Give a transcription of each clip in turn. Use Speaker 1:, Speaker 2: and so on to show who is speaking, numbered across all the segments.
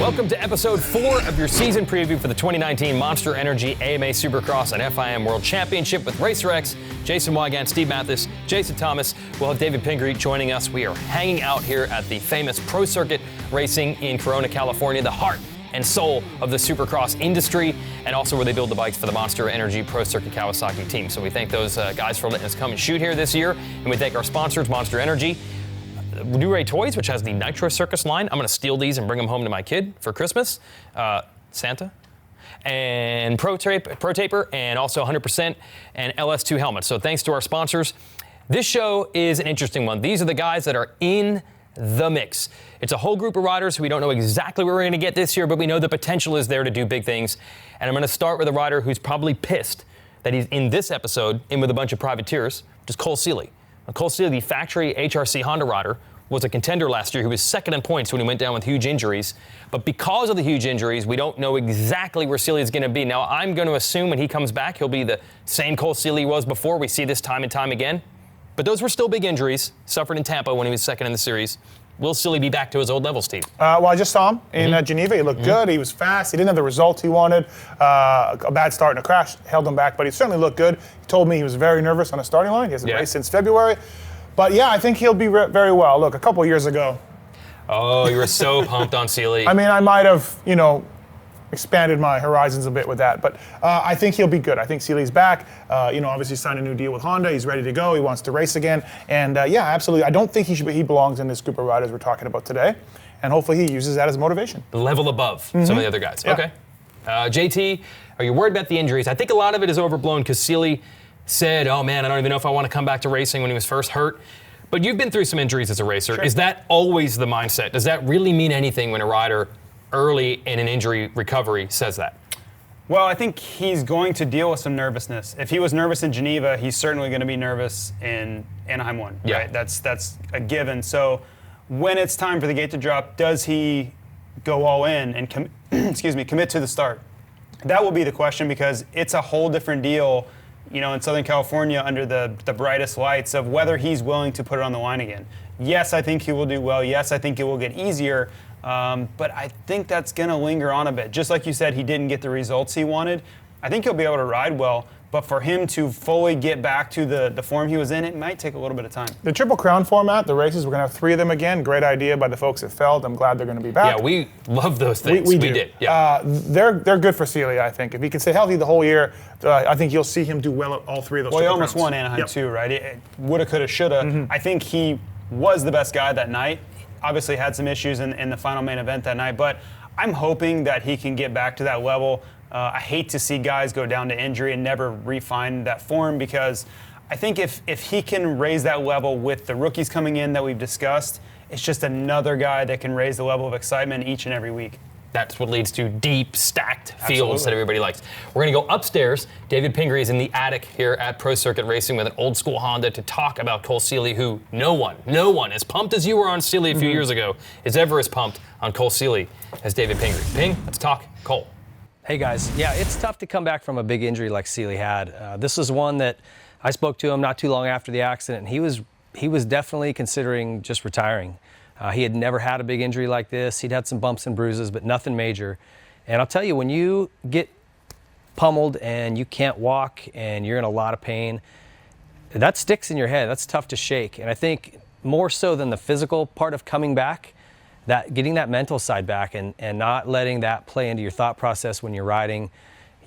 Speaker 1: Welcome to episode 4 of your season preview for the 2019 Monster Energy AMA Supercross and FIM World Championship with Racer X, Jason Weigandt, Steve Matthes, Jason Thomas. We'll have David Pingree joining us. We are hanging out here at the famous Pro Circuit Racing in Corona, California, the heart and soul of the Supercross industry, and also where they build the bikes for the Monster Energy Pro Circuit Kawasaki team. So we thank those guys for letting us come and shoot here this year, and we thank our sponsors, Monster Energy, New Ray Toys, which has the Nitro Circus line. I'm going to steal these and bring them home to my kid for Christmas. Santa. And Pro Taper, and also 100% and LS2 helmets. So thanks to our sponsors. This show is an interesting one. These are the guys that are in the mix. It's a whole group of riders who we don't know exactly where we're going to get this year, but we know the potential is there to do big things. And I'm going to start with a rider who's probably pissed that he's in this episode in with a bunch of privateers, which is Cole Seeley. Now, Cole Seeley, the factory HRC Honda rider, was a contender last year. He was second in points when he went down with huge injuries. But because of the huge injuries, we don't know exactly where Seeley is going to be. Now, I'm going to assume when he comes back, he'll be the same Cole Seeley he was before. We see this time and time again. But those were still big injuries, suffered in Tampa when he was second in the series. Will Seeley be back to his old level, Steve?
Speaker 2: Well, I just saw him in Geneva. He looked good. He was fast. He didn't have the results he wanted. A bad start and a crash held him back, but he certainly looked good. He told me he was very nervous on the starting line. He hasn't raced since February. But yeah, I think he'll be very well. Look, a couple of years ago.
Speaker 1: Oh, you were so pumped on Seeley.
Speaker 2: I mean, I might have, expanded my horizons a bit with that. But I think he'll be good. I think Seeley's back. Obviously signed a new deal with Honda. He's ready to go. He wants to race again. And yeah, absolutely. I don't think he belongs in this group of riders we're talking about today. And hopefully he uses that as motivation.
Speaker 1: Level above some of the other guys. Yeah. Okay. JT, are you worried about the injuries? I think a lot of it is overblown because Seeley said, oh man, I don't even know if I want to come back to racing when he was first hurt. But you've been through some injuries as a racer. Sure. Is that always the mindset? Does that really mean anything when a rider early in an injury recovery says that?
Speaker 3: Well, I think he's going to deal with some nervousness. If he was nervous in Geneva, he's certainly going to be nervous in Anaheim 1.
Speaker 1: Yeah.
Speaker 3: Right? That's a given. So when it's time for the gate to drop, does he go all in and commit to the start? That will be the question, because it's a whole different deal in Southern California under the brightest lights of whether he's willing to put it on the line again. Yes, I think he will do well. Yes, I think it will get easier. But I think that's going to linger on a bit. Just like you said, he didn't get the results he wanted. I think he'll be able to ride well. But for him to fully get back to the form he was in, it might take a little bit of time. The
Speaker 2: Triple Crown format, the races, we're going to have 3 of them again. Great idea by the folks at Feld. I'm glad they're going to be back.
Speaker 1: Yeah, we love those things.
Speaker 2: We
Speaker 1: did. Yeah.
Speaker 2: They're good for Seeley, I think. If he can stay healthy the whole year, I think you'll see him do well at all 3 of those.
Speaker 3: Well, he almost won Anaheim too, right? It woulda, coulda, shoulda. I think he was the best guy that night. Obviously had some issues in the final main event that night, but I'm hoping that he can get back to that level. I hate to see guys go down to injury and never refine that form, because I think if he can raise that level with the rookies coming in that we've discussed, it's just another guy that can raise the level of excitement each and every week.
Speaker 1: That's what leads to deep, stacked fields that everybody likes. We're going to go upstairs. David Pingree is in the attic here at Pro Circuit Racing with an old school Honda to talk about Cole Seeley, who no one, as pumped as you were on Seeley a few years ago, is ever as pumped on Cole Seeley as David Pingree. Ping, let's talk Cole.
Speaker 4: Hey guys, yeah, it's tough to come back from a big injury like Seeley had. This is one that I spoke to him not too long after the accident, and he was definitely considering just retiring. He had never had a big injury like this. He'd had some bumps and bruises, but nothing major. And I'll tell you, when you get pummeled and you can't walk and you're in a lot of pain, that sticks in your head. That's tough to shake. And I think more so than the physical part of coming back, that getting that mental side back and not letting that play into your thought process when you're riding.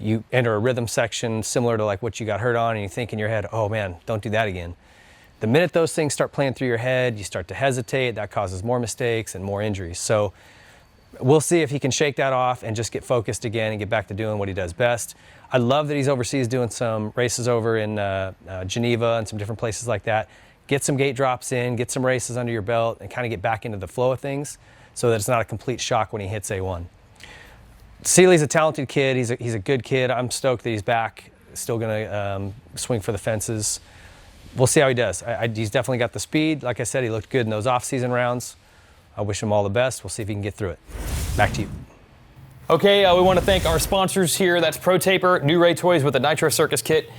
Speaker 4: You enter a rhythm section similar to like what you got hurt on, and you think in your head, oh man, don't do that again. The minute those things start playing through your head, you start to hesitate. That causes more mistakes and more injuries. So we'll see if he can shake that off and just get focused again and get back to doing what he does best. I love that he's overseas doing some races over in Geneva and some different places like that. Get some gate drops in, get some races under your belt, and kind of get back into the flow of things so that it's not a complete shock when he hits A1. Seeley's a talented kid. He's a good kid. I'm stoked that he's back, still going to swing for the fences. We'll see how he does. He's definitely got the speed. Like I said, he looked good in those off-season rounds. I wish him all the best. We'll see if he can get through it. Back to you.
Speaker 1: Okay, we want to thank our sponsors here. That's Pro Taper, New Ray Toys with the Nitro Circus kit,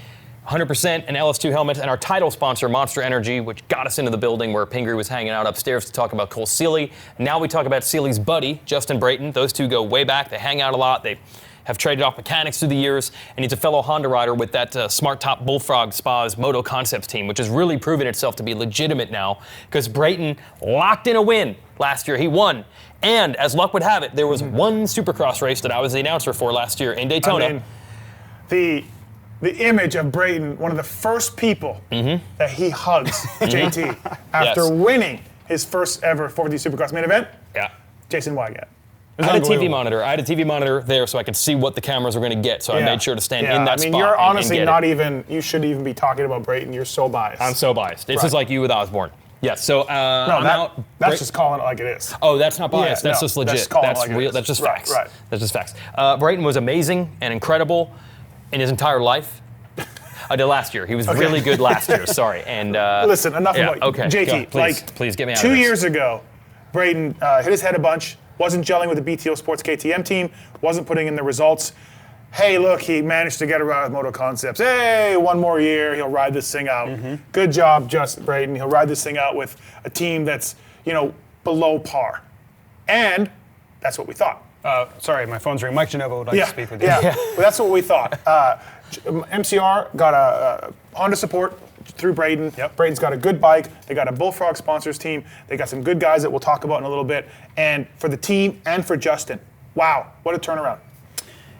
Speaker 1: 100% an LS2 helmet, and our title sponsor, Monster Energy, which got us into the building where Pingree was hanging out upstairs to talk about Cole Seeley. And now we talk about Seeley's buddy, Justin Brayton. Those two go way back. They hang out a lot. They have traded off mechanics through the years, and he's a fellow Honda rider with that Smart Top Bullfrog Spa's Moto Concepts team, which has really proven itself to be legitimate now because Brayton locked in a win last year. He won. And as luck would have it, there was one Supercross race that I was the announcer for last year in Daytona.
Speaker 2: I mean, the image of Brayton, one of the first people that he hugs, JT, after winning his first ever 450 Supercross main event, Jason Weigandt.
Speaker 1: I had a TV monitor. I had a TV monitor there so I could see what the cameras were going to get. So I made sure to stand in that spot.
Speaker 2: You're honestly not even, you shouldn't even be talking about Brayton. You're so biased.
Speaker 1: I'm so biased. It's just like you with Osborne. Yes, so
Speaker 2: that's just calling it like it is.
Speaker 1: Oh, that's not biased.
Speaker 2: Yeah,
Speaker 1: that's just legit.
Speaker 2: That's
Speaker 1: real. That's just facts.
Speaker 2: Right.
Speaker 1: That's just facts. Brayton was amazing and incredible in his entire life. I did last year. He was really good last year. Sorry. And
Speaker 2: listen, enough about JT.
Speaker 1: Please get me out.
Speaker 2: 2 years ago, Brayton hit his head a bunch. Wasn't gelling with the BTO Sports KTM team. Wasn't putting in the results. Hey, look, he managed to get a ride with Moto Concepts. Hey, one more year, he'll ride this thing out. Good job, Justin Brayton. He'll ride this thing out with a team that's, below par. And that's what we thought.
Speaker 3: Sorry, my phone's ringing. Mike Genova would like to speak with you.
Speaker 2: Yeah, well, that's what we thought. MCR got a Honda support through Brayton. Brayton's got a good bike. They got a Bullfrog sponsors team. They got some good guys that we'll talk about in a little bit. And for the team and for Justin, wow, what a turnaround.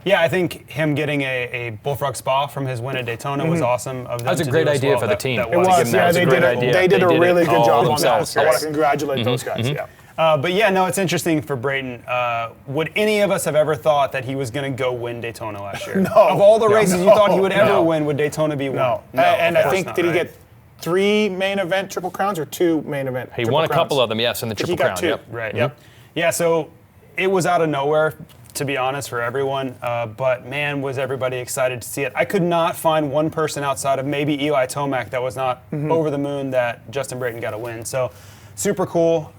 Speaker 3: Yeah, I think him getting a Bullfrog Spa from his win at Daytona was awesome. Of them
Speaker 1: that was a great idea for the team.
Speaker 2: It was, yeah, they did a really good job on that. I want to congratulate those guys,
Speaker 3: But yeah, no, it's interesting for Brayton. Would any of us have ever thought that he was going to go win Daytona last year?
Speaker 2: No.
Speaker 3: Of all the races you thought he would ever win, would Daytona be one?
Speaker 2: No. And I think, did he get 3 main event Triple Crowns or 2 main event
Speaker 1: He won a couple of them, yes, in the Triple Crown.
Speaker 2: He got 2.
Speaker 3: Right, Yeah, so it was out of nowhere, to be honest, for everyone. But man, was everybody excited to see it. I could not find one person outside of maybe Eli Tomac that was not over the moon that Justin Brayton got a win. So super cool.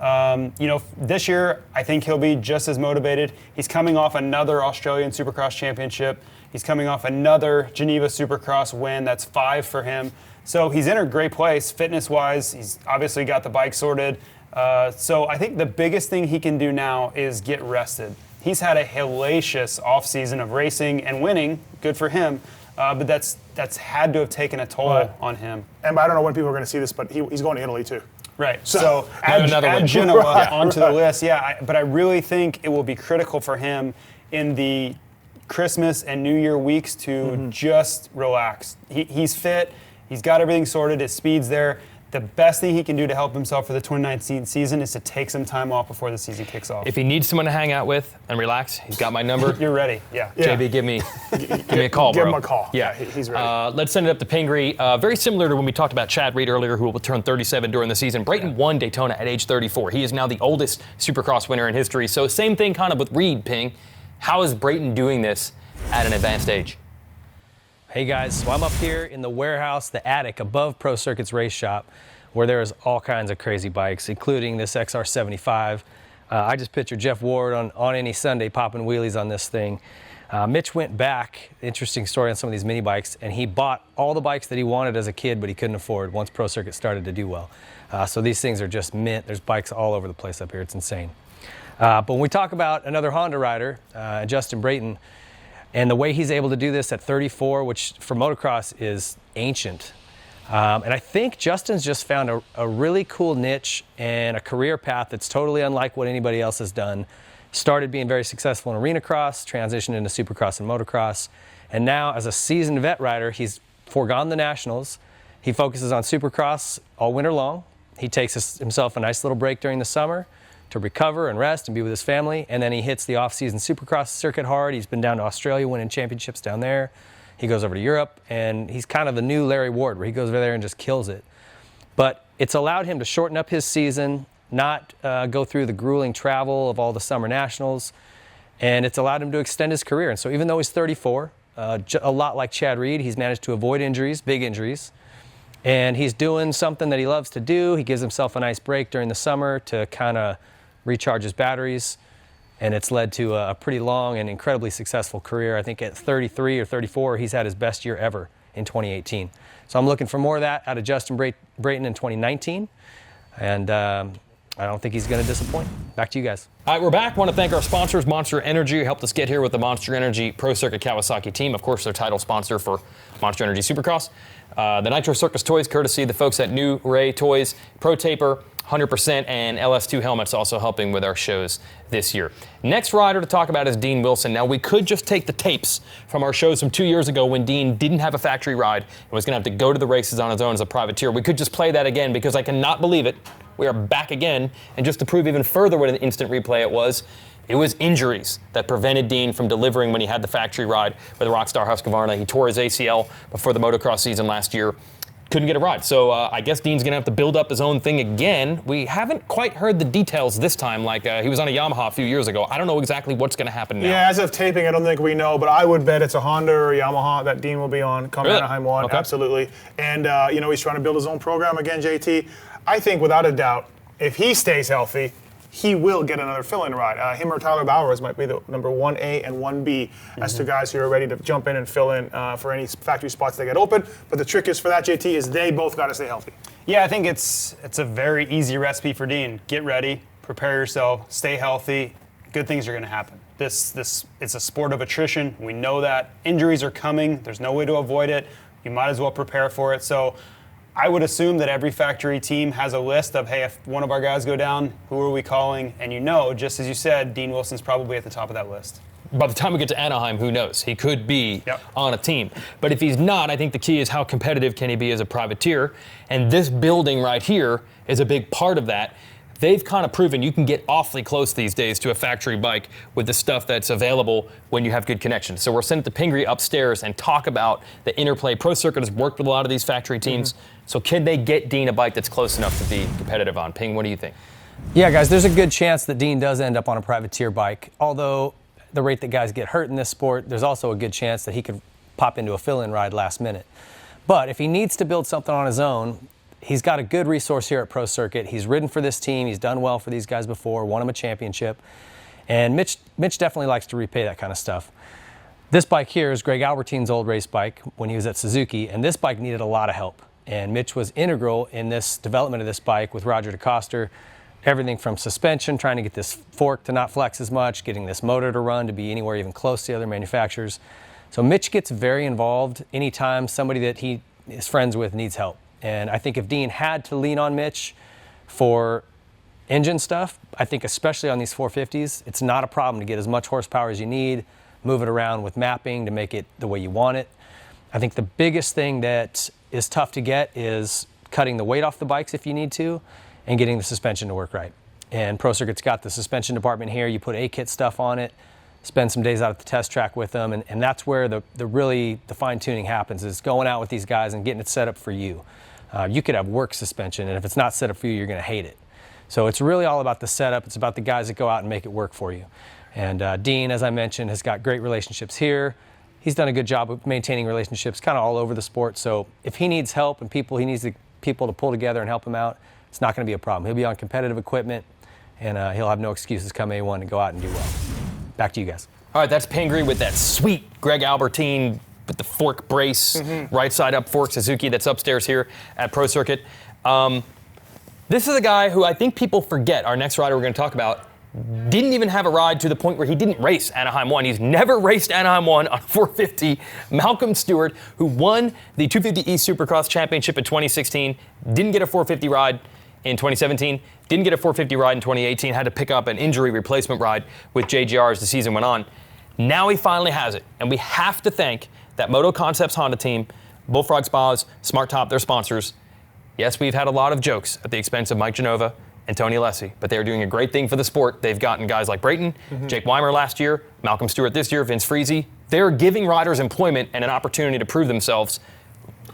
Speaker 3: This year, I think he'll be just as motivated. He's coming off another Australian Supercross Championship. He's coming off another Geneva Supercross win. That's 5 for him. So he's in a great place fitness-wise. He's obviously got the bike sorted. So I think the biggest thing he can do now is get rested. He's had a hellacious offseason of racing and winning. Good for him. But that's had to have taken a toll on him.
Speaker 2: And I don't know when people are going to see this, but he's going to Italy too.
Speaker 3: Right. So add Genoa onto the list. Yeah, but I really think it will be critical for him in the Christmas and New Year weeks to just relax. He's fit. He's got everything sorted. His speed's there. The best thing he can do to help himself for the 2019 season is to take some time off before the season kicks off.
Speaker 1: If he needs someone to hang out with and relax, he's got my number.
Speaker 3: You're ready. Yeah.
Speaker 1: JB, give me a call, bro.
Speaker 2: Give him a call.
Speaker 1: Yeah,
Speaker 2: he's ready.
Speaker 1: Let's send it up to Pingree. Very similar to when we talked about Chad Reed earlier, who will turn 37 during the season. Brayton won Daytona at age 34. He is now the oldest Supercross winner in history. So same thing kind of with Reed, Ping. How is Brayton doing this at an advanced age?
Speaker 4: Hey guys, so I'm up here in the warehouse, the attic above Pro Circuit's race shop, where there's all kinds of crazy bikes, including this XR75. I just pictured Jeff Ward on any Sunday popping wheelies on this thing. Mitch went back, interesting story on some of these mini bikes, and he bought all the bikes that he wanted as a kid, but he couldn't afford once Pro Circuit started to do well. So these things are just mint. There's bikes all over the place up here. It's insane. But when we talk about another Honda rider, Justin Brayton, and the way he's able to do this at 34, which for motocross is ancient. And I think Justin's just found a really cool niche and a career path that's totally unlike what anybody else has done. Started being very successful in arena cross, transitioned into supercross and motocross. And now as a seasoned vet rider, he's foregone the nationals. He focuses on supercross all winter long. He takes himself a nice little break during the summer to recover and rest and be with his family. And then he hits the off-season supercross circuit hard. He's been down to Australia winning championships down there. He goes over to Europe, and he's kind of the new Larry Ward, where he goes over there and just kills it. But it's allowed him to shorten up his season, not go through the grueling travel of all the summer nationals, and it's allowed him to extend his career. And so even though he's 34, a lot like Chad Reed, he's managed to avoid injuries, big injuries, and he's doing something that he loves to do. He gives himself a nice break during the summer to kind of recharge his batteries. And it's led to a pretty long and incredibly successful career. I think at 33 or 34, he's had his best year ever in 2018. So I'm looking for more of that out of Justin Brayton in 2019. And I don't think he's going to disappoint. Back to you guys.
Speaker 1: All right, we're back. Want to thank our sponsors, Monster Energy, who helped us get here with the Monster Energy Pro Circuit Kawasaki team. Of course, their title sponsor for Monster Energy Supercross. The Nitro Circus toys, courtesy of the folks at New Ray Toys, Pro Taper, 100%, and LS2 helmets also helping with our shows this year. Next rider to talk about is Dean Wilson. Now, we could just take the tapes from our shows from 2 years ago when Dean didn't have a factory ride and was going to have to go to the races on his own as a privateer. We could just play that again because I cannot believe it. We are back again, and just to prove even further what an instant replay it was injuries that prevented Dean from delivering when he had the factory ride with Rockstar Husqvarna. He tore his ACL before the motocross season last year. Couldn't get a ride. So I guess Dean's going to have to build up his own thing again. We haven't quite heard the details this time, like he was on a Yamaha a few years ago. I don't know exactly what's going to happen now.
Speaker 2: Yeah, as of taping, I don't think we know, but I would bet it's a Honda or a Yamaha that Dean will be on come
Speaker 1: Really?
Speaker 2: Anaheim 1.
Speaker 1: Okay.
Speaker 2: Absolutely. And, he's trying to build his own program again, JT. I think, without a doubt, if he stays healthy, he will get another fill-in ride. Him or Tyler Bowers might be the number 1A and 1B as to guys who are ready to jump in and fill in for any factory spots that get open. But the trick is for that, JT, is they both got to stay healthy.
Speaker 3: Yeah, I think it's a very easy recipe for Dean. Get ready, prepare yourself, stay healthy. Good things are going to happen. It's a sport of attrition. We know that. Injuries are coming. There's no way to avoid it. You might as well prepare for it. So I would assume that every factory team has a list of, hey, if one of our guys go down, who are we calling? And just as you said, Dean Wilson's probably at the top of that list.
Speaker 1: By the time we get to Anaheim, who knows? He could be on a team. But if he's not, I think the key is how competitive can he be as a privateer. And this building right here is a big part of that. They've kind of proven you can get awfully close these days to a factory bike with the stuff that's available when you have good connections. So we're sent to Pingree upstairs and talk about the interplay. Pro Circuit has worked with a lot of these factory teams. So can they get Dean a bike that's close enough to be competitive on? Ping, what do you think?
Speaker 4: Yeah, guys, there's a good chance that Dean does end up on a privateer bike. Although the rate that guys get hurt in this sport, there's also a good chance that he could pop into a fill-in ride last minute. But if he needs to build something on his own, he's got a good resource here at Pro Circuit. He's ridden for this team. He's done well for these guys before, won them a championship. And Mitch definitely likes to repay that kind of stuff. This bike here is Greg Albertine's old race bike when he was at Suzuki, and this bike needed a lot of help. And Mitch was integral in this development of this bike with Roger DeCoster. Everything from suspension, trying to get this fork to not flex as much, getting this motor to run to be anywhere even close to the other manufacturers. So Mitch gets very involved anytime somebody that he is friends with needs help. And I think if Dean had to lean on Mitch for engine stuff, I think especially on these 450s, it's not a problem to get as much horsepower as you need, move it around with mapping to make it the way you want it. I think the biggest thing that is tough to get is cutting the weight off the bikes if you need to and getting the suspension to work right. And Pro Circuit's got the suspension department here. You put A-kit stuff on it, spend some days out at the test track with them, and that's where the fine-tuning happens, is going out with these guys and getting it set up for you. You could have work suspension, and if it's not set up for you, you're going to hate it. So it's really all about the setup. It's about the guys that go out and make it work for you. And Dean, as I mentioned, has got great relationships here. He's done a good job of maintaining relationships kind of all over the sport. So if he needs help and he needs the people to pull together and help him out, it's not going to be a problem. He'll be on competitive equipment, and he'll have no excuses come A1 to go out and do well. Back to you guys.
Speaker 1: All right, that's Pingree with that sweet Greg Albertine with the fork brace, right side up fork Suzuki that's upstairs here at Pro Circuit. This is a guy who I think people forget. Our next rider we're going to talk about didn't even have a ride to the point where he didn't race Anaheim 1. He's never raced Anaheim 1 on 450. Malcolm Stewart, who won the 250 East Supercross Championship in 2016, didn't get a 450 ride in 2017, didn't get a 450 ride in 2018, had to pick up an injury replacement ride with JGR as the season went on. Now he finally has it, and we have to thank that Moto Concepts Honda team, Bullfrog Spas, Smart Top, their sponsors. Yes, we've had a lot of jokes at the expense of Mike Genova and Tony Alessi, but they're doing a great thing for the sport. They've gotten guys like Brayton, Jake Weimer last year, Malcolm Stewart this year, Vince Friese. They're giving riders employment and an opportunity to prove themselves.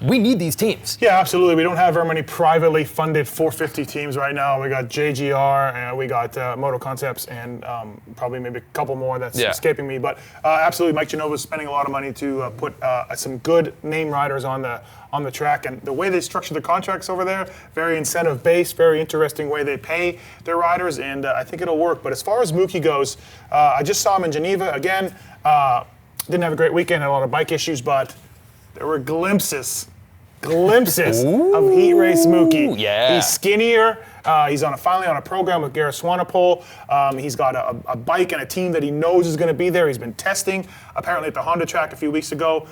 Speaker 1: We need these teams.
Speaker 2: Yeah, absolutely. We don't have very many privately funded 450 teams right now. We got JGR, and we got Moto Concepts, and probably maybe a couple more that's escaping me. But absolutely, Mike Genova is spending a lot of money to put some good name riders on the track. And the way they structure the contracts over there, very incentive-based, very interesting way they pay their riders, and I think it'll work. But as far as Mookie goes, I just saw him in Geneva again. Didn't have a great weekend, had a lot of bike issues, but there were glimpses of Heat Race Mookie.
Speaker 1: Yeah.
Speaker 2: He's skinnier. He's finally on a program with Garrett Swanepoel. He's got a bike and a team that he knows is going to be there. He's been testing. Apparently at the Honda track a few weeks ago,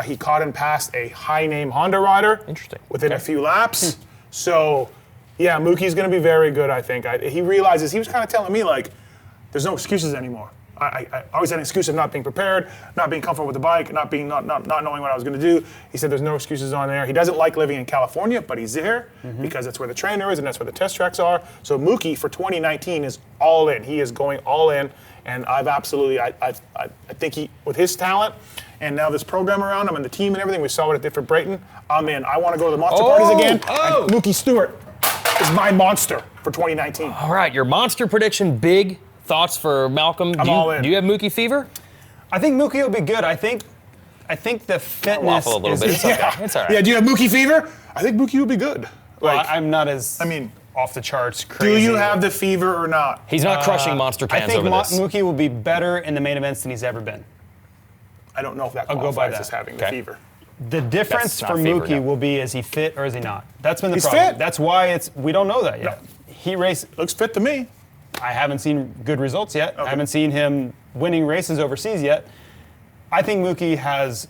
Speaker 2: he caught and passed a high-name Honda rider.
Speaker 1: Interesting.
Speaker 2: Within a few laps. So, yeah, Mookie's going to be very good, I think. He realizes, he was kind of telling me, like, there's no excuses anymore. I always had an excuse of not being prepared, not being comfortable with the bike, not knowing what I was going to do. He said there's no excuses on there. He doesn't like living in California, but he's there because that's where the trainer is and that's where the test tracks are. So Mookie for 2019 is all in. He is going all in, and I think he, with his talent and now this program around him and the team and everything, we saw what it did for Brayton. I'm in. I want to go to the Monster parties again. And Mookie Stewart is my monster for 2019.
Speaker 1: All right, your monster prediction, big. Thoughts for Malcolm?
Speaker 2: I'm all in.
Speaker 1: Do you have Mookie fever?
Speaker 3: I think Mookie will be good. I think the fitness
Speaker 1: Waffle a little bit. It's okay. It's all right.
Speaker 2: Yeah, do you have Mookie fever? I think Mookie will be good.
Speaker 3: Well, I'm not as off the charts crazy.
Speaker 2: Do you have the fever or not?
Speaker 1: He's not crushing monster cans over this.
Speaker 3: I think Mookie will be better in the main events than he's ever been.
Speaker 2: I don't know if that
Speaker 3: I'll go by
Speaker 2: qualifies
Speaker 3: that.
Speaker 2: as having the fever.
Speaker 3: The difference for Mookie will be, is he fit or is he not? That's been the
Speaker 2: He's
Speaker 3: problem.
Speaker 2: fit.
Speaker 3: That's why we don't know that yet.
Speaker 2: No.
Speaker 3: He
Speaker 2: looks fit to me.
Speaker 3: I haven't seen good results yet.
Speaker 2: Okay.
Speaker 3: I haven't seen him winning races overseas yet. I think Mookie has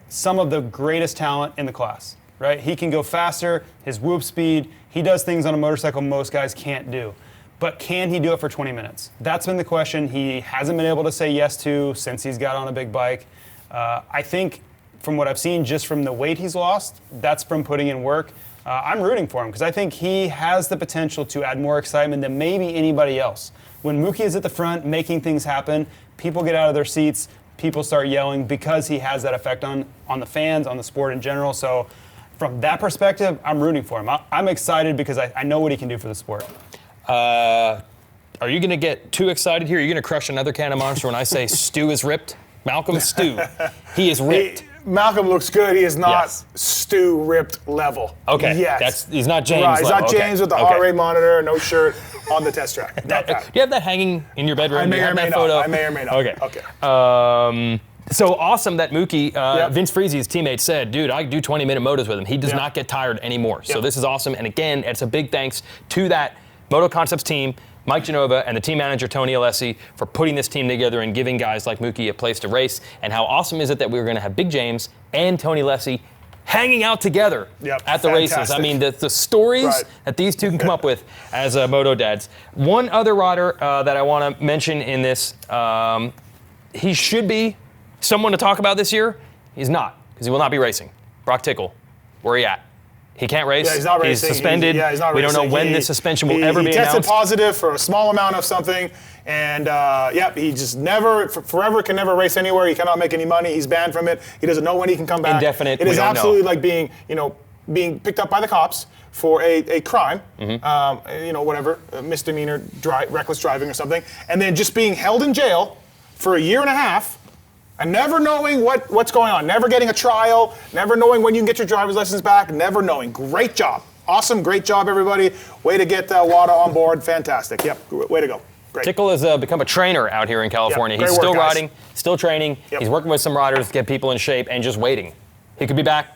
Speaker 3: some of the greatest talent in the class, right? He can go faster, his whoop speed, he does things on a motorcycle most guys can't do. But can he do it for 20 minutes? That's been the question he hasn't been able to say yes to since he's got on a big bike. I think from what I've seen, just from the weight he's lost, that's from putting in work. I'm rooting for him because I think he has the potential to add more excitement than maybe anybody else. When Mookie is at the front making things happen, people get out of their seats, people start yelling because he has that effect on the fans, on the sport in general. So from that perspective, I'm rooting for him. I'm excited because I know what he can do for the sport.
Speaker 1: Are you going to get too excited here? Are you going to crush another can of Monster when I say Stu is ripped? Malcolm Stu. He is ripped.
Speaker 2: Malcolm looks good. He is not Stu ripped level.
Speaker 1: Okay.
Speaker 2: Yes.
Speaker 1: He's not James
Speaker 2: Right, he's
Speaker 1: level.
Speaker 2: not James with the heart rate monitor, no shirt, on the test track.
Speaker 1: Do you have that hanging in your bedroom?
Speaker 2: I may or may not. I may or may not.
Speaker 1: Okay. So awesome that Mookie, Vince Friese's teammate said, dude, I do 20-minute motos with him. He does not get tired anymore. So this is awesome. And again, it's a big thanks to that Moto Concepts team, Mike Genova, and the team manager, Tony Alessi, for putting this team together and giving guys like Mookie a place to race. And how awesome is it that we were going to have Big James and Tony Alessi hanging out together at the races. I mean, the stories that these two can come up with as moto dads. One other rider that I want to mention in this, he should be someone to talk about this year. He's not, because he will not be racing. Brock Tickle, where are you at? He can't race.
Speaker 2: Yeah, he's not racing.
Speaker 1: He's suspended.
Speaker 2: He's not
Speaker 1: we
Speaker 2: racing.
Speaker 1: don't know when this suspension will ever be announced.
Speaker 2: He tested positive for a small amount of something, and he just forever can never race anywhere. He cannot make any money. He's banned from it. He doesn't know when he can come back.
Speaker 1: Indefinite.
Speaker 2: It is absolutely like being picked up by the cops for a crime, whatever, misdemeanor, reckless driving or something, and then just being held in jail for a year and a half. And never knowing what's going on, never getting a trial, never knowing when you can get your driver's license back, never knowing. Great job. Awesome, great job, everybody. Way to get WADA on board. Fantastic. Yep, way to go. Great.
Speaker 1: Tickle has become a trainer out here in California. He's still riding, still training. Yep. He's working with some riders to get people in shape and just waiting. He could be back.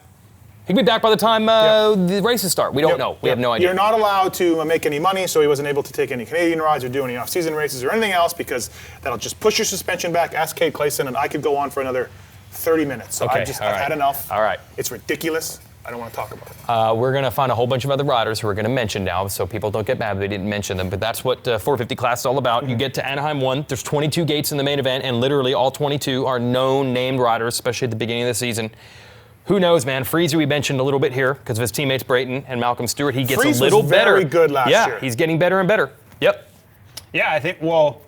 Speaker 1: He could be back by the time the races start. We don't know. We have no idea.
Speaker 2: You're not allowed to make any money, so he wasn't able to take any Canadian rides or do any off-season races or anything else because that'll just push your suspension back. Ask Kate Clayson, and I could go on for another 30 minutes. So I've had enough.
Speaker 1: All right.
Speaker 2: It's ridiculous. I don't want to talk about it.
Speaker 1: We're going to find a whole bunch of other riders who we're going to mention now, so people don't get mad that they didn't mention them. But that's what 450 class is all about. You get to Anaheim 1. There's 22 gates in the main event, and literally all 22 are known, named riders, especially at the beginning of the season. Who knows, man? Friese, we mentioned a little bit here because of his teammates Brayton and Malcolm Stewart. He gets
Speaker 2: Friese
Speaker 1: a little
Speaker 2: was
Speaker 1: better.
Speaker 2: Very good last year.
Speaker 1: Yeah, he's getting better and better. Yep.
Speaker 3: Yeah, I think,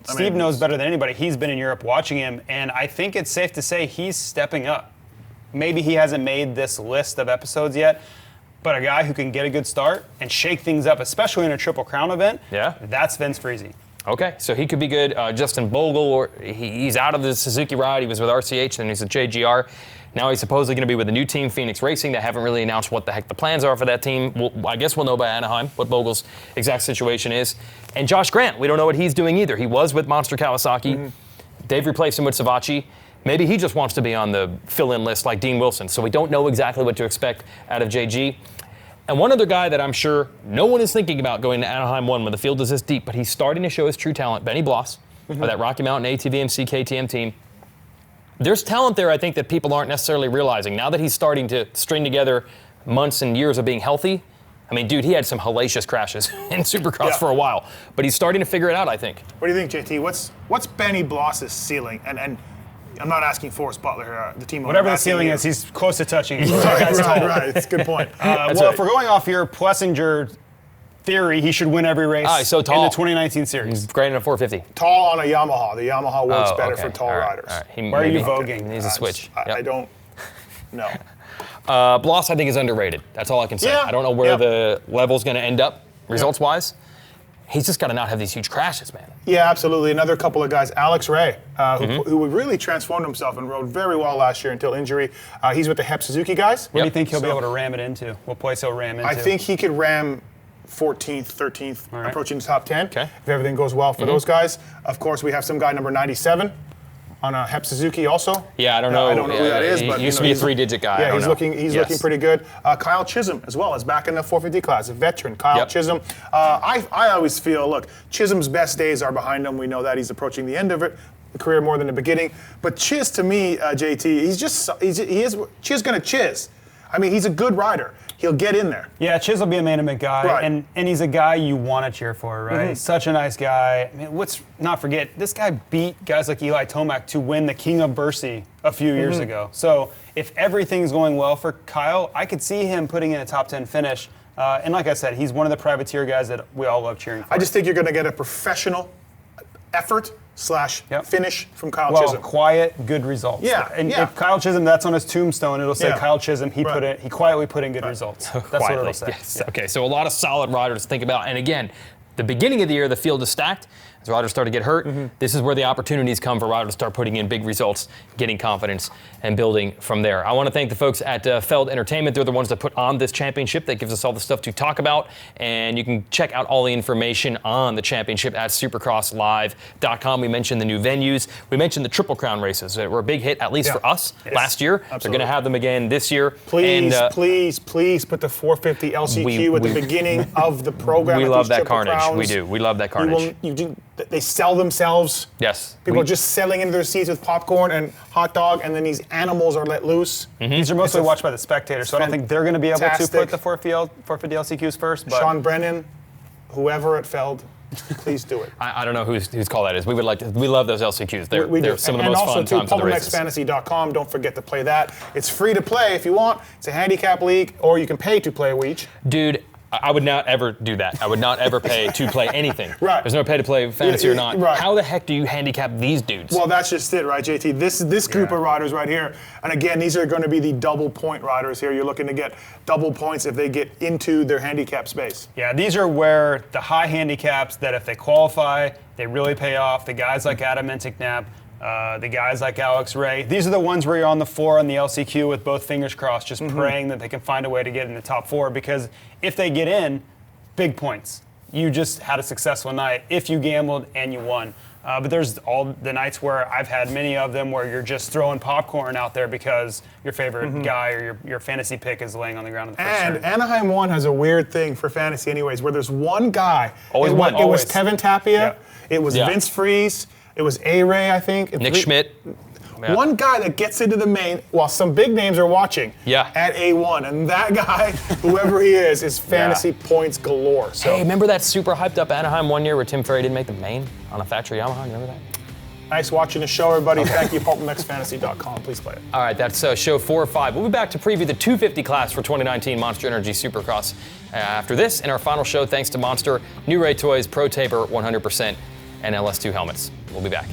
Speaker 3: Steve knows better than anybody. He's been in Europe watching him, and I think it's safe to say he's stepping up. Maybe he hasn't made this list of episodes yet, but a guy who can get a good start and shake things up, especially in a Triple Crown event, that's Vince Friese.
Speaker 1: Okay, so he could be good. Justin Bogle, he's out of the Suzuki ride. He was with RCH, then he's at JGR. Now he's supposedly going to be with a new team, Phoenix Racing. They haven't really announced what the heck the plans are for that team. I guess we'll know by Anaheim what Bogle's exact situation is. And Josh Grant, we don't know what he's doing either. He was with Monster Kawasaki. They've replaced him with Savachi. Maybe he just wants to be on the fill-in list like Dean Wilson, so we don't know exactly what to expect out of JG. And one other guy that I'm sure no one is thinking about going to Anaheim 1 when the field is this deep, but he's starting to show his true talent, Benny Bloss, of that Rocky Mountain ATVMC KTM team. There's talent there, I think, that people aren't necessarily realizing. Now that he's starting to string together months and years of being healthy, I mean, dude, he had some hellacious crashes in Supercross for a while, but he's starting to figure it out, I think.
Speaker 2: What do you think, JT? What's Benny Bloss's ceiling? And I'm not asking Forrest Butler here, the team.
Speaker 3: Whatever the ceiling is, he's close to touching it.
Speaker 2: Right. It's a good point.
Speaker 3: If we're going off your Plessinger theory, he should win every race
Speaker 1: he's so tall.
Speaker 3: in the 2019 series.
Speaker 1: He's great in a 450.
Speaker 2: Tall on a Yamaha. The Yamaha works better
Speaker 1: okay.
Speaker 2: for tall
Speaker 1: All right,
Speaker 2: riders.
Speaker 1: all right.
Speaker 3: Why are you voguing?
Speaker 1: He needs a switch.
Speaker 2: I don't know.
Speaker 1: Bloss, I think, is underrated. That's all I can say.
Speaker 2: Yeah.
Speaker 1: I don't know where the level's going to end up results-wise. He's just got to not have these huge crashes, man.
Speaker 2: Yeah, absolutely. Another couple of guys, Alex Ray, who really transformed himself and rode very well last year until injury. He's with the Hep Suzuki guys.
Speaker 3: What do you think he'll be able to ram it into? What place he'll ram into?
Speaker 2: I think he could ram 14th, 13th, approaching the top 10, if everything goes well for those guys. Of course, we have some guy number 97 on a Hep Suzuki also.
Speaker 1: Yeah, I don't know.
Speaker 2: I don't know who that is, but
Speaker 1: he used to be a three-digit guy.
Speaker 2: Yeah, he's looking pretty good. Kyle Chisholm as well is back in the 450 class, a veteran. Kyle Chisholm. I always feel, look, Chisholm's best days are behind him. We know that he's approaching the end of it, the career more than the beginning. But Chiz, to me, JT, Chiz going to chiz. I mean, he's a good rider. He'll get in there.
Speaker 3: Yeah, Chiz will be a man-to-man guy, and he's a guy you want to cheer for, right? He's such a nice guy. I mean, let's not forget, this guy beat guys like Eli Tomac to win the King of Bercy a few years ago. So if everything's going well for Kyle, I could see him putting in a top 10 finish. And like I said, he's one of the privateer guys that we all love cheering for.
Speaker 2: I just think you're going to get a professional effort / finish from Kyle Chisholm.
Speaker 3: Quiet, good results. If Kyle Chisholm, that's on his tombstone, it'll say Kyle Chisholm, he quietly put in good results. That's what it'll say.
Speaker 1: Yes. Yeah. Okay, so a lot of solid riders to think about. And again, the beginning of the year, the field is stacked. As riders start to get hurt, this is where the opportunities come for riders to start putting in big results, getting confidence, and building from there. I want to thank the folks at Feld Entertainment. They're the ones that put on this championship. That gives us all the stuff to talk about. And you can check out all the information on the championship at supercrosslive.com. We mentioned the new venues. We mentioned the Triple Crown races that were a big hit, at least for us, last year. Absolutely. They're going to have them again this year.
Speaker 2: Please put the 450 LCQ at the beginning of the program.
Speaker 1: We love that carnage. Crowns. We do. We love that carnage.
Speaker 2: They sell themselves.
Speaker 1: Yes.
Speaker 2: People are just selling into their seats with popcorn and hot dog, and then these animals are let loose.
Speaker 3: These are mostly watched by the spectators, so I don't think they're going to be able to put the 450 LCQs first. But
Speaker 2: Sean Brennan, whoever at Feld, please do it.
Speaker 1: I don't know whose call that is. We love those LCQs. They're some of the most fun times of the races.
Speaker 2: And also, PumbleMXFantasy.com, don't forget to play that. It's free to play if you want. It's a handicap league, or you can pay to play each.
Speaker 1: Dude, I would not ever do that. I would not ever pay to play anything.
Speaker 2: Right.
Speaker 1: There's no pay to play fantasy or not.
Speaker 2: Right.
Speaker 1: How the heck do you handicap these dudes?
Speaker 2: Well, that's just it, right, JT? This group of riders right here, and again, these are going to be the double point riders here. You're looking to get double points if they get into their handicap space.
Speaker 3: Yeah, these are where the high handicaps that if they qualify, they really pay off. The guys like Adam Enticknap, the guys like Alex Ray. These are the ones where you're on the 4 on the LCQ with both fingers crossed, just praying that they can find a way to get in the top 4, because if they get in, big points. You just had a successful night if you gambled and you won. But there's all the nights where I've had many of them where you're just throwing popcorn out there because your favorite guy or your fantasy pick is laying on the ground in the first
Speaker 2: And
Speaker 3: turn.
Speaker 2: Anaheim 1 has a weird thing for fantasy anyways, where there's one guy.
Speaker 1: Always
Speaker 2: it
Speaker 1: one.
Speaker 2: was Kevin Tapia. It was
Speaker 1: Yeah.
Speaker 2: Vince Friese. It was A-Ray, I think.
Speaker 1: Nick Schmidt. Yeah.
Speaker 2: One guy that gets into the main while some big names are watching at A1. And that guy, whoever he is fantasy points galore. So.
Speaker 1: Hey, remember that super hyped up Anaheim one year where Tim Ferry didn't make the main on a factory Yamaha? Remember that?
Speaker 2: Nice watching the show, everybody. Thank you, PumbleMXFantasy.com. Please play it.
Speaker 1: All right, that's show 4 or 5. We'll be back to preview the 250 class for 2019 Monster Energy Supercross after this. In our final show, thanks to Monster, new Ray Toys, Pro Taper 100%, and LS2 helmets. We'll be back.